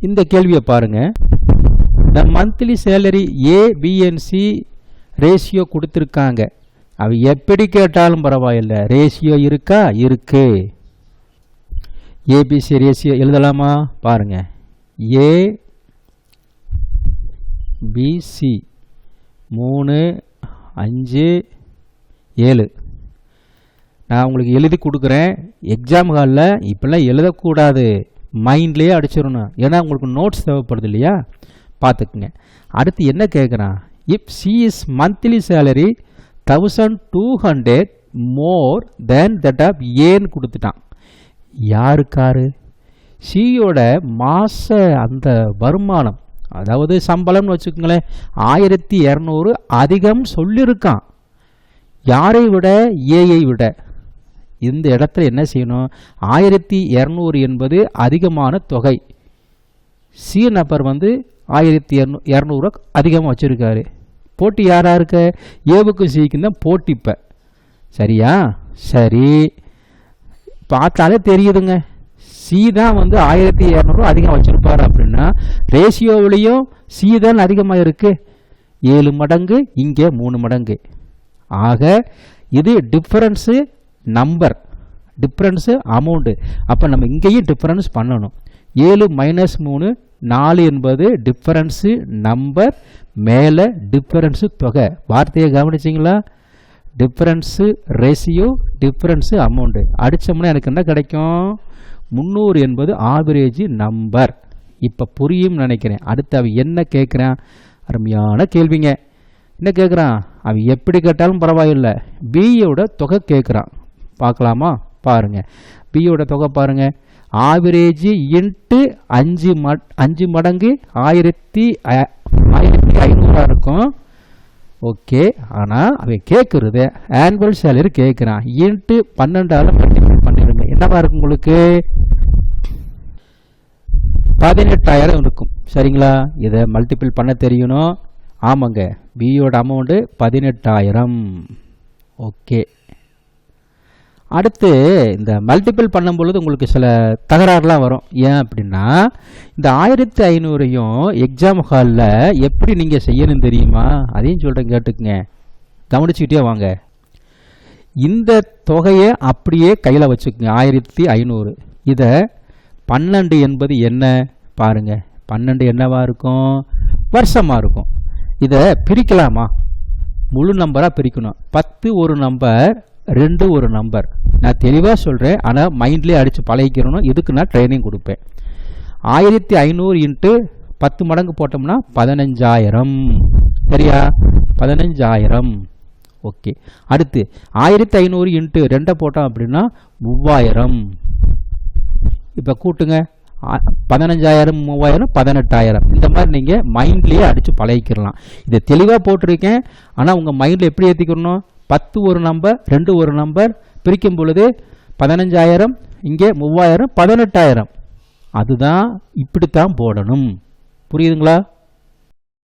இந்த கேள்வியை பாருங்க. த மந்த்லி சேலரி ஏபிஎன்சி ரேஷியோ கொடுத்துருக்காங்க. அவ எப்படி கேட்டாலும் பரவாயில்ல, ரேஷியோ இருக்கா? இருக்கு. ஏபிசி ரேஷியோ எழுதலாமா? பாருங்க, ஏபிசி 3 5 7. நான் உங்களுக்கு எழுதி கொடுக்குறேன். எக்ஸாம் ஹாலில் இப்பெல்லாம் எழுதக்கூடாது, மைண்ட்லேயே அடிச்சிடணும். ஏன்னா உங்களுக்கு நோட்ஸ் தேவைப்படுது இல்லையா? பார்த்துக்குங்க. அடுத்து என்ன கேட்குறான்? If C is monthly salary 1200 more than that of ஏன்னு கொடுத்துட்டான். யாருக்காரு? சியோட மாத அந்த வருமானம், அதாவது சம்பளம்னு வச்சுக்கோங்களேன், 1200 அதிகம் சொல்லியிருக்கான். யாரை விட? ஏயை விட. இந்த இடத்துல என்ன செய்யணும்? 1200 என்பது அதிகமான தொகை. சி நபர் 1200 அதிகமாக வச்சுருக்காரு. போட்டி யாரா இருக்க? ஏவுக்கும் சிக்கும் தான் போட்டி. இப்போ சரியா? சரி, பார்த்தாலே தெரியுதுங்க, சி தான் 1200 அதிகம் வச்சுருப்பார். அப்படின்னா ரேஷியோவிலையும் சி தான் அதிகமாக இருக்கு. 7 மடங்கு, இங்கே 3 மடங்கு. ஆக இது டிஃபரன்ஸு நம்பர், டிஃபரன்ஸு அமௌண்ட்டு. அப்போ நம்ம இங்கேயும் டிஃபரன்ஸ் பண்ணணும். 7 மைனஸ் 3 4 என்பது டிஃபரன்ஸு நம்பர், மேலே டிஃபரன்ஸு தொகை. வார்த்தையை கவனிச்சிங்களா? Difference ratio, difference amount. அடித்தோம்னா எனக்கு என்ன கிடைக்கும்? 300 என்பது ஆவரேஜ் நம்பர். இப்போ புரியும் நினைக்கிறேன். அடுத்து அவன் என்ன கேட்குறான்? அருமையான கேள்விங்க. என்ன கேட்குறான்? அவன் எப்படி கேட்டாலும் பரவாயில்லை, பியோட தொகை கேட்குறான். பார்க்கலாமா? பாருங்கள், பியோட தொகை பாருங்கள். ஆவரேஜ் இன்ட்டு 5 மடங்கு 1500 இருக்கும். ஓகே, ஆனால் அவன் கேட்குறது ஆனுவல் சேலரி கேட்குறான். இன்ட்டு 12 மல்டிபிள் பண்ணிடுங்க. என்னவா இருக்கும் உங்களுக்கு? 18,000 இருக்கும். சரிங்களா? இதை மல்டிபிள் பண்ண தெரியணும். ஆமாங்க, பியோட அமௌண்ட்டு 18,000. ஓகே, அடுத்து இந்த மல்டிபிள் பண்ணும் பொழுது உங்களுக்கு சில தகராறுலாம் வரும். ஏன் அப்படின்னா, இந்த 1500ஐயும் எக்ஸாம் ஹாலில் எப்படி நீங்கள் செய்யணும் தெரியுமா? அதையும் சொல்கிறேன், கேட்டுக்குங்க, கவனிச்சுக்கிட்டே வாங்க. இந்த தொகையை அப்படியே கையில் வச்சுக்கோங்க, 1500. இதை 12 என்பது என்ன பாருங்க. 12 என்னவா இருக்கும்? வருஷமாக இருக்கும். இதை பிரிக்கலாமா? முழு நம்பராக பிரிக்கணும். 10 ஒரு நம்பர், 2 ஒரு நம்பர். நான் தெளிவாக சொல்கிறேன், ஆனால் மைண்ட்லேயே அடித்து பழகிக்கிறணும். இதுக்கு நான் ட்ரைனிங் கொடுப்பேன். 1500 இன்ட்டு 10 மடங்கு போட்டோம்னா 15,000. சரியா? 15,000. ஓகே, அடுத்து 1500 இன்ட்டு 2 போட்டோம் அப்படின்னா 3000. இப்போ கூட்டுங்க, 15,000 3000 18,000. இந்த மாதிரி நீங்கள் மைண்ட்லேயே அடித்து பழகிக்கிறலாம். இதை தெளிவாக போட்டிருக்கேன், ஆனால் உங்கள் மைண்டில் எப்படி ஏற்றிக்கணும்? 10 ஒரு நம்பர், 2 ஒரு நம்பர், பிரிக்கும் பொழுது 15,000, இங்கே 3000, 18,000. அதுதான் இப்படித்தான் போடணும். புரியுதுங்களா?